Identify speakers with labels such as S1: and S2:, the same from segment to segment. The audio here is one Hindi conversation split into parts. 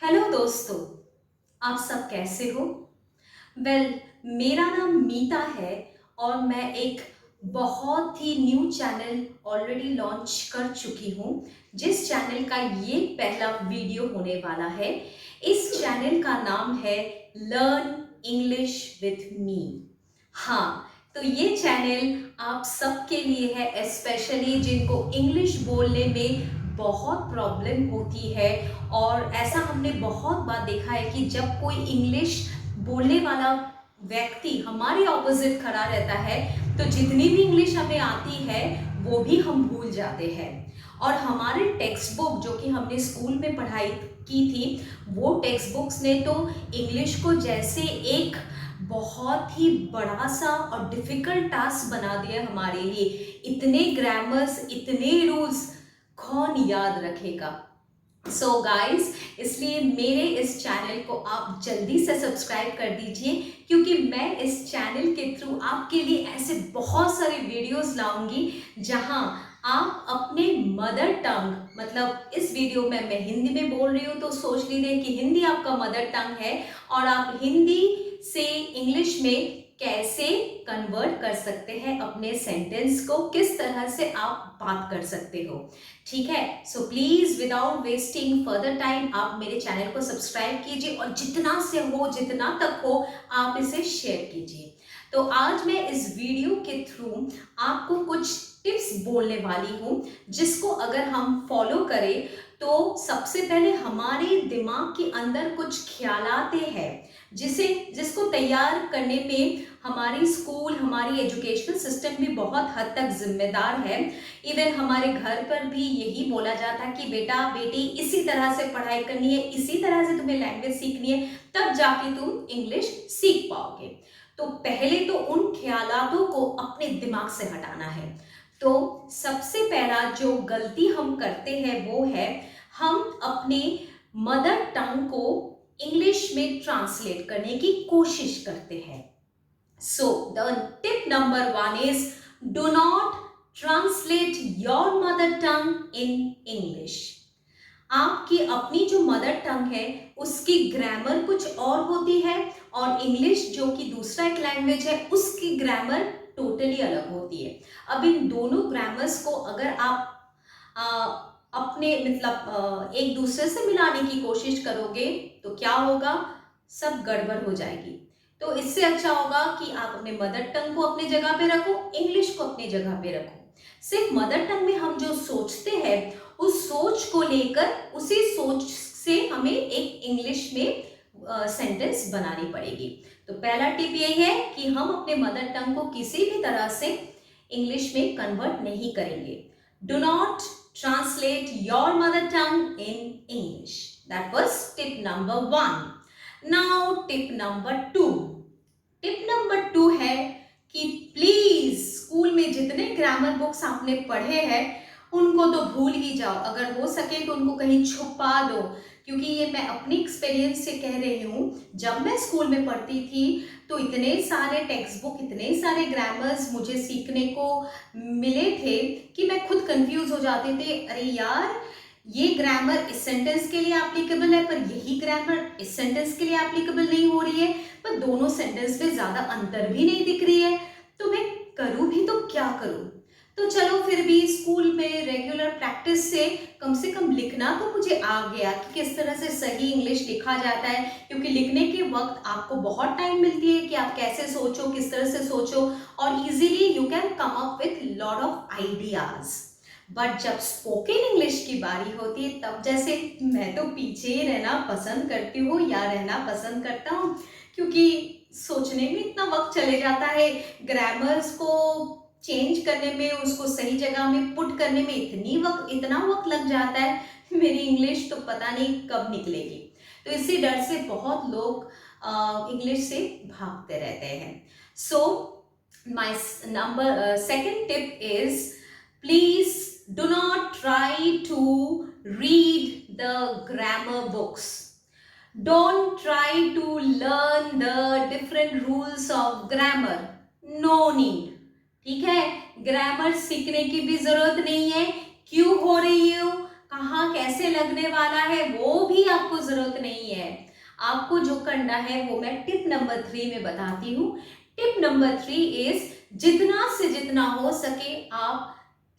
S1: हेलो दोस्तों, आप सब कैसे हो? मेरा नाम मीता है और मैं एक बहुत ही न्यू चैनल ऑलरेडी लॉन्च कर चुकी हूँ, जिस चैनल का ये पहला वीडियो होने वाला है। इस चैनल का नाम है लर्न इंग्लिश विथ मी। हाँ, तो ये चैनल आप सबके लिए है, स्पेशली जिनको इंग्लिश बोलने में बहुत प्रॉब्लम होती है। और ऐसा हमने बहुत बार देखा है कि जब कोई इंग्लिश बोलने वाला व्यक्ति हमारे ऑपोजिट खड़ा रहता है, तो जितनी भी इंग्लिश हमें आती है वो भी हम भूल जाते हैं। और हमारे टेक्स्ट बुक जो कि हमने स्कूल में पढ़ाई की थी, वो टेक्स्ट बुक्स ने तो इंग्लिश को जैसे एक बहुत ही बड़ा सा और डिफिकल्ट टास्क बना दिया हमारे लिए। इतने ग्रामर्स, इतने रूल्स कौन याद रखेगा? सो गाइस, इसलिए मेरे इस चैनल को आप जल्दी से सब्सक्राइब कर दीजिए, क्योंकि मैं इस चैनल के थ्रू आपके लिए ऐसे बहुत सारे वीडियोस लाऊंगी जहां आप अपने मदर टंग, मतलब इस वीडियो में मैं हिंदी में बोल रही हूँ तो सोच लीजिए कि हिंदी आपका मदर टंग है और आप हिंदी से इंग्लिश में कैसे कन्वर्ट कर सकते हैं, अपने सेंटेंस को किस तरह से आप बात कर सकते हो। ठीक है, so please without wasting further time आप मेरे चैनल को सब्सक्राइब कीजिए और जितना से हो, जितना तक हो, आप इसे शेयर कीजिए। तो आज मैं इस वीडियो के थ्रू आपको कुछ टिप्स बोलने वाली हूँ, जिसको अगर हम फॉलो करें तो सबसे पहले हमारे दिमाग के अंदर कुछ ख्याल आते हैं, जिसको तैयार करने में हमारी स्कूल, हमारी एजुकेशनल सिस्टम भी बहुत हद तक जिम्मेदार है। इवन हमारे घर पर भी यही बोला जाता है कि बेटा बेटी इसी तरह से पढ़ाई करनी है, इसी तरह से तुम्हें लैंग्वेज सीखनी है, तब जाके तुम इंग्लिश सीख पाओगे। तो पहले तो उन ख्यालातों को अपने दिमाग से हटाना है। तो सबसे पहला जो गलती हम करते हैं वो है, हम अपने मदर टंग को इंग्लिश में ट्रांसलेट करने की कोशिश करते हैं। So the tip number 1 is, do not translate your mother tongue in English. आपकी अपनी जो मदर टंग है उसकी ग्रामर कुछ और होती है, और इंग्लिश जो कि दूसरा एक लैंग्वेज है उसकी ग्रामर टोटली अलग होती है। अब इन दोनों ग्रामर्स को अगर आप अपने मतलब एक दूसरे से मिलाने की कोशिश करोगे तो क्या होगा? सब गड़बड़ हो जाएगी। तो इससे अच्छा होगा कि आप अपने मदर टंग को अपनी जगह पे रखो, इंग्लिश को अपनी जगह पे रखो। सिर्फ मदर टंग में हम जो सोचते हैं, उस सोच को लेकर उसी सोच से हमें एक इंग्लिश में सेंटेंस बनानी पड़ेगी। तो पहला टिप यही है कि हम अपने मदर टंग को किसी भी तरह से इंग्लिश में कन्वर्ट नहीं करेंगे। Do not translate your mother tongue in English. That was tip number 1। Now tip number 2। Tip number 2 है कि प्लीज स्कूल में जितने ग्रामर बुक्स आपने पढ़े हैं उनको तो भूल ही जाओ। अगर हो सके तो उनको कहीं छुपा दो, क्योंकि ये मैं अपनी एक्सपीरियंस से कह रही हूँ। जब मैं स्कूल में पढ़ती थी तो इतने सारे टेक्स्ट बुक, इतने सारे ग्रामर्स मुझे सीखने को मिले थे कि मैं खुद कंफ्यूज हो जाते थे। अरे यार, ये ग्रामर इस सेंटेंस के लिए एप्लीकेबल है, पर यही ग्रामर इस सेंटेंस के लिए एप्लीकेबल नहीं हो रही है, पर दोनों सेंटेंस में ज्यादा अंतर भी नहीं दिख रही है, तो मैं करूं भी तो क्या करूं? तो चलो, फिर भी स्कूल में रेगुलर प्रैक्टिस से कम लिखना तो मुझे आ गया कि किस तरह से सही इंग्लिश लिखा जाता है। क्योंकि लिखने के वक्त आपको बहुत टाइम मिलती है कि आप कैसे सोचो, किस तरह से सोचो, और easily you can come up with lot of ideas. But जब स्पोकन इंग्लिश की बारी होती है, तब जैसे मैं तो पीछे ही रहना पसंद करती हूँ या रहना पसंद करता हूँ, क्योंकि सोचने में इतना वक्त चले जाता है, ग्रामर्स को चेंज करने में, उसको सही जगह में पुट करने में इतना वक्त लग जाता है, मेरी इंग्लिश तो पता नहीं कब निकलेगी। तो इसी डर से बहुत लोग इंग्लिश से भागते रहते हैं। So my number second tip is, please do not try to read the grammar books. Don't try to learn the different rules of grammar. No need. ठीक है, ग्रामर सीखने की भी जरूरत नहीं है। क्यों हो रही हो? कहाँ कैसे लगने वाला है वो भी आपको ज़रूरत नहीं है। आपको जो करना है वो मैं टिप नंबर 3 में बताती हूँ। टिप नंबर 3 इज़ जितना से जितना हो सके आप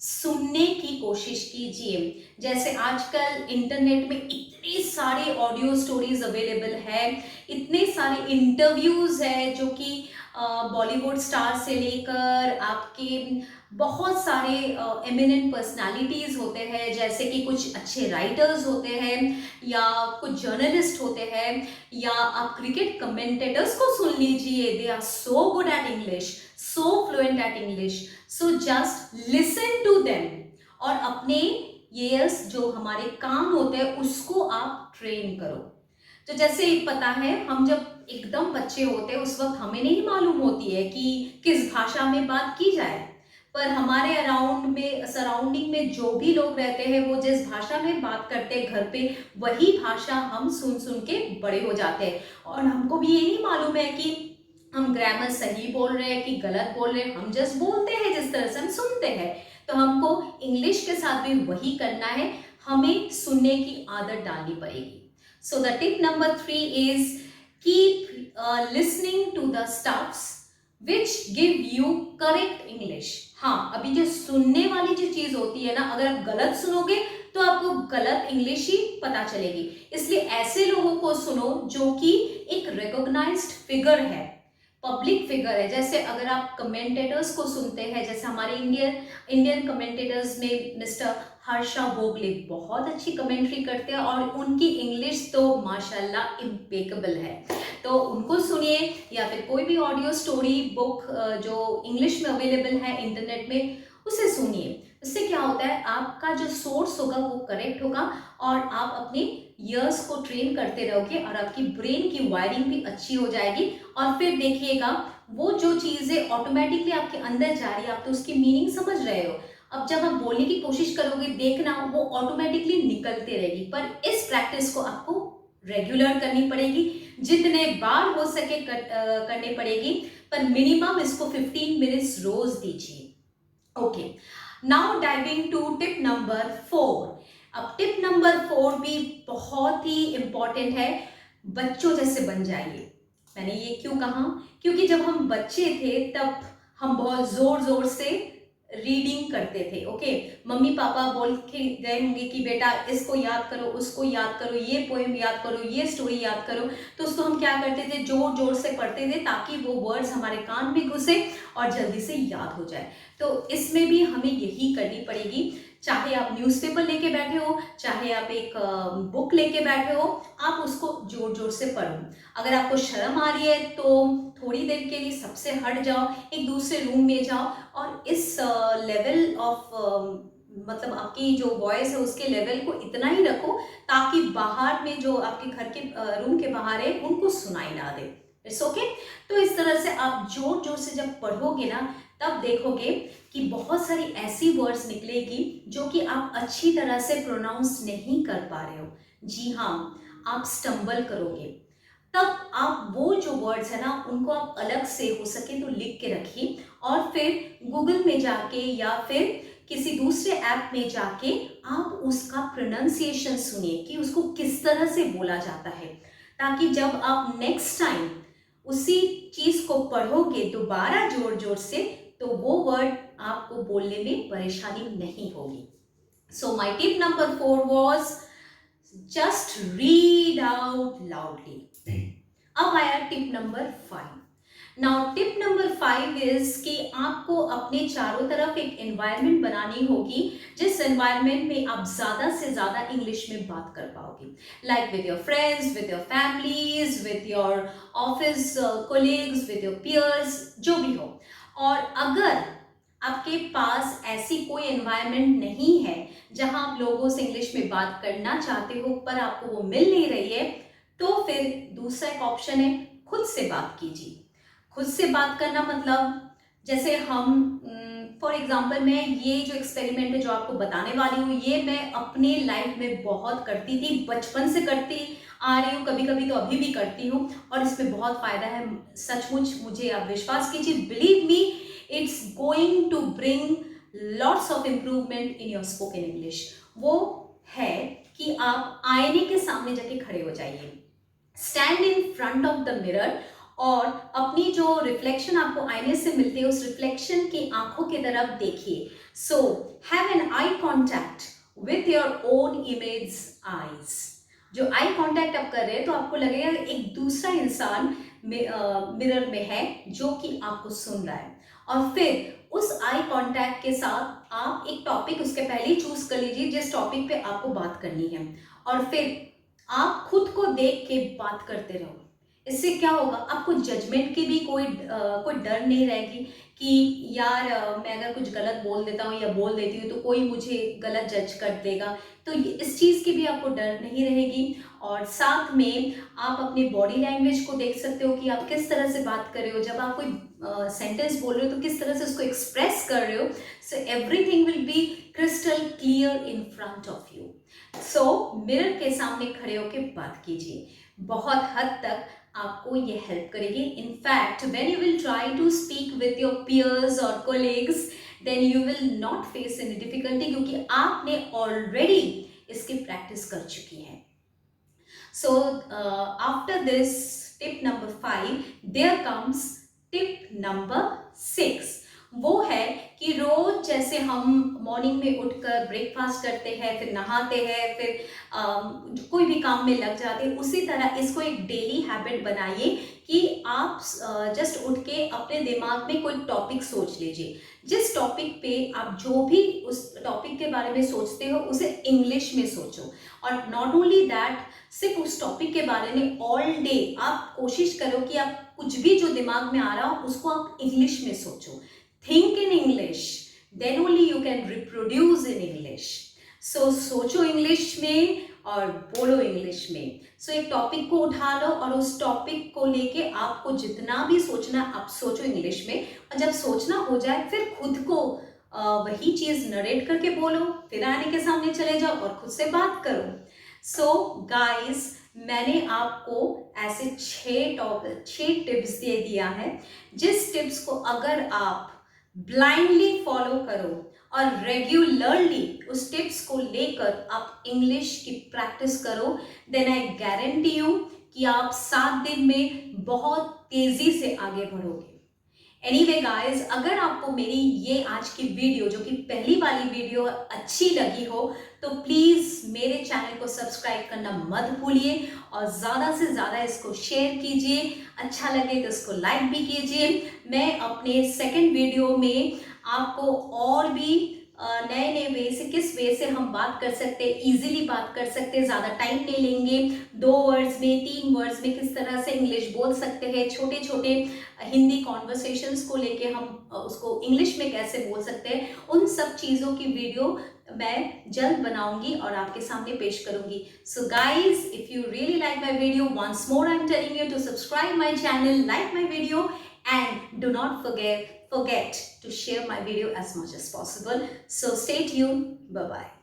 S1: सुनने की कोशिश कीजिए। जैसे आजकल इंटरनेट में इतनी सारी ऑडियो स्टोरीज अवेलेबल है, इतने सारे इंटरव्यूज़ है जो कि बॉलीवुड स्टार से लेकर आपके बहुत सारे एमिनेंट पर्सनालिटीज़ होते हैं, जैसे कि कुछ अच्छे राइटर्स होते हैं या कुछ जर्नलिस्ट होते हैं, या आप क्रिकेट कमेंटेटर्स को सुन लीजिए, they are so good at English, so fluent at English. So just listen to them और अपने ईयर्स जो हमारे कान होते हैं उसको आप ट्रेन करो। तो जैसे पता है हम जब एकदम बच्चे होते हैं उस वक्त हमें नहीं मालूम होती है कि किस भाषा में बात की जाए, पर हमारे अराउंड में सराउंडिंग में जो भी लोग रहते हैं वो जिस भाषा में बात करते हैं घर पे वही भाषा हम सुन सुन के बड़े हो जाते हैं, और हमको भी ये नहीं मालूम है कि हम ग्रामर सही बोल रहे हैं कि गलत बोल रहे हैं, हम जस्ट बोलते हैं जिस तरह से हम सुनते हैं। तो हमको इंग्लिश के साथ भी वही करना है, हमें सुनने की आदत डालनी पड़ेगी। So the tip number 3 is keep listening to the stuffs which give you correct English। हाँ, अभी जो सुनने वाली जो चीज होती है ना, अगर आप गलत सुनोगे तो आपको गलत इंग्लिश ही पता चलेगी। इसलिए ऐसे लोगों को सुनो जो कि एक रिकॉग्नाइज्ड फिगर है, पब्लिक फिगर है। जैसे अगर आप कमेंटेटर्स को सुनते हैं, जैसे हमारे इंडियन कमेंटेटर्स में मिस्टर हर्षा भोगले बहुत अच्छी कमेंट्री करते हैं और उनकी इंग्लिश तो माशाल्लाह इम्पेकेबल है, तो उनको सुनिए। या फिर कोई भी ऑडियो स्टोरी बुक जो इंग्लिश में अवेलेबल है इंटरनेट में उसे सुनिए। इससे क्या होता है, आपका जो सोर्स होगा वो करेक्ट होगा और आप अपने ईयर्स को ट्रेन करते रहोगे और आपकी ब्रेन की वायरिंग भी अच्छी हो जाएगी। और फिर देखिएगा वो जो चीज़ें ऑटोमेटिकली आपके अंदर जा रही है, आप तो उसकी मीनिंग समझ रहे हो, अब जब आप बोलने की कोशिश करोगे देखना वो ऑटोमेटिकली निकलते रहेगी। पर इस प्रैक्टिस को आपको रेगुलर करनी पड़ेगी, जितने बार हो सके करनी पड़ेगी, पर मिनिमम इसको 15 मिनट्स रोज दीजिए। Okay, now diving to tip number 4। अब टिप नंबर 4 भी बहुत ही इंपॉर्टेंट है, बच्चों जैसे बन जाइए। मैंने ये क्यों कहा, क्योंकि जब हम बच्चे थे तब हम बहुत जोर जोर से रीडिंग करते थे। ओके, मम्मी पापा बोल के गए होंगे कि बेटा इसको याद करो, उसको याद करो, ये पोएम याद करो, ये स्टोरी याद करो, तो उसको हम क्या करते थे, जोर जोर से पढ़ते थे ताकि वो वर्ड्स हमारे कान में घुसे और जल्दी से याद हो जाए। तो इसमें भी हमें यही करनी पड़ेगी, चाहे आप न्यूज़पेपर लेके बैठे हो, चाहे आप एक बुक लेके बैठे हो, आप उसको जोर जोर से पढ़ो। अगर आपको शर्म आ रही है तो थोड़ी देर के लिए सबसे हट जाओ, एक दूसरे रूम में जाओ और इस लेवल ऑफ मतलब आपकी जो वॉइस है उसके लेवल को इतना ही रखो ताकि बाहर में जो आपके घर के रूम के बाहर है उनको सुनाई ना दे। It's okay. तो इस तरह से आप जोर जोर से जब पढ़ोगे ना तब देखोगे कि बहुत सारी ऐसी वर्ड्स निकलेगी जो कि आप अच्छी तरह से प्रोनाउंस नहीं कर पा रहे हो। जी हाँ, आप स्टम्बल करोगे। तब आप वो जो वर्ड्स है ना उनको आप अलग से हो सके तो लिख के रखिए और फिर गूगल में जाके या फिर किसी दूसरे ऐप में जाके आप उसका प्रोनाउंसिएशन सुनिए कि उसको किस तरह से बोला जाता है, ताकि जब आप नेक्स्ट टाइम उसी चीज को पढ़ोगे दोबारा जोर जोर से तो वो वर्ड आपको बोलने में परेशानी नहीं होगी। So my tip number 4 was just read out loudly. अब आया tip number 5। Now tip number 5 is कि आपको अपने चारों तरफ एक एनवायरनमेंट बनानी होगी जिस एनवायरनमेंट में आप ज्यादा से ज्यादा इंग्लिश में बात कर पाओगे, like with your friends, with your families, with your office colleagues, with your piers, जो भी हो। और अगर आपके पास ऐसी कोई एनवायरनमेंट नहीं है जहां आप लोगों से इंग्लिश में बात करना चाहते हो पर आपको वो मिल नहीं रही है, तो फिर दूसरा एक ऑप्शन है, खुद से बात कीजिए। खुद से बात करना मतलब जैसे हम फॉर एग्जांपल मैं ये जो एक्सपेरिमेंट है जो आपको बताने वाली हूँ ये मैं अपने लाइफ में बहुत करती थी, बचपन से करती आ रही हूँ, कभी कभी तो अभी भी करती हूँ और इसमें बहुत फायदा है। सचमुच मुझे आप विश्वास कीजिए, believe me, it's going to bring lots of improvement in your spoken English. वो है कि आप आईने के सामने जाके खड़े हो जाइए। Stand in front of the mirror और अपनी जो रिफ्लेक्शन आपको आईने से मिलती है उस रिफ्लेक्शन की आंखों की तरफ देखिए। So have an eye contact with your own image eyes. जो आई कांटेक्ट आप कर रहे हैं तो आपको लगेगा एक दूसरा इंसान मिरर में है जो कि आपको सुन रहा है, और फिर उस आई कांटेक्ट के साथ आप एक टॉपिक उसके पहले ही चूज कर लीजिए जिस टॉपिक पे आपको बात करनी है, और फिर आप खुद को देख के बात करते रहो। इससे क्या होगा, आपको जजमेंट की भी कोई डर नहीं रहेगी कि यार मैं अगर कुछ गलत बोल देता हूँ या बोल देती हूँ तो कोई मुझे गलत जज कर देगा, तो इस चीज़ की भी आपको डर नहीं रहेगी। और साथ में आप अपनी बॉडी लैंग्वेज को देख सकते हो कि आप किस तरह से बात कर रहे हो, जब आप कोई सेंटेंस बोल रहे हो तो किस तरह से उसको एक्सप्रेस कर रहे हो। So everything will be crystal clear in front of you. So mirror के सामने खड़े होकर बात कीजिए, बहुत हद तक आपको ये हेल्प करेगी। In fact when you will try to speak with your peers और colleagues then you will not face any difficulty, क्योंकि आपने ऑलरेडी इसकी प्रैक्टिस कर चुकी है। So after this tip number 5, there comes tip number 6। वो है कि रोज जैसे हम मॉर्निंग में उठकर ब्रेकफास्ट करते हैं, फिर नहाते हैं, फिर कोई भी काम में लग जाते हैं, उसी तरह इसको एक डेली हैबिट बनाइए कि आप जस्ट उठ के अपने दिमाग में कोई टॉपिक सोच लीजिए। जिस टॉपिक पे आप जो भी उस टॉपिक के बारे में सोचते हो उसे इंग्लिश में सोचो, और नॉट ओनली दैट, सिर्फ उस टॉपिक के बारे में ऑल डे आप कोशिश करो कि आप कुछ भी जो दिमाग में आ रहा हो उसको आप इंग्लिश में सोचो। Think in English, then only you can reproduce in English. सो सोचो इंग्लिश में और बोलो इंग्लिश में। सो एक टॉपिक को उठा लो और उस टॉपिक को लेके आपको जितना भी सोचना आप सोचो इंग्लिश में, और जब सोचना हो जाए फिर खुद को वही चीज़ नरेट करके बोलो, फिर आने के सामने चले जाओ और खुद से बात करो। सो गाइस, मैंने आपको ऐसे 6 टिप्स दे दिया है, जिस टिप्स को अगर आप ब्लाइंडली फॉलो करो और रेगुलरली उस टिप्स को लेकर आप इंग्लिश की प्रैक्टिस करो, देन आई गारंटी यू कि आप 7 दिन में बहुत तेजी से आगे बढ़ोगे। एनीवे गाइज, अगर आपको मेरी ये आज की वीडियो जो कि पहली वाली वीडियो अच्छी लगी हो तो प्लीज़ मेरे चैनल को सब्सक्राइब करना मत भूलिए, और ज़्यादा से ज़्यादा इसको शेयर कीजिए। अच्छा लगे तो इसको लाइक भी कीजिए। मैं अपने सेकंड वीडियो में आपको और भी नए नए वे से, किस वे से हम बात कर सकते हैं, इजीली बात कर सकते हैं, ज़्यादा टाइम नहीं लेंगे, 2 वर्ड्स में 3 वर्ड्स में किस तरह से इंग्लिश बोल सकते हैं, छोटे छोटे हिंदी कॉन्वर्सेशंस को लेके हम उसको इंग्लिश में कैसे बोल सकते हैं, उन सब चीज़ों की वीडियो मैं जल्द बनाऊंगी और आपके सामने पेश करूंगी। So guys, if you really like my video, once more I am telling you to subscribe my channel, like my video, and do not forget to share my video as much as possible. So stay tuned. Bye bye.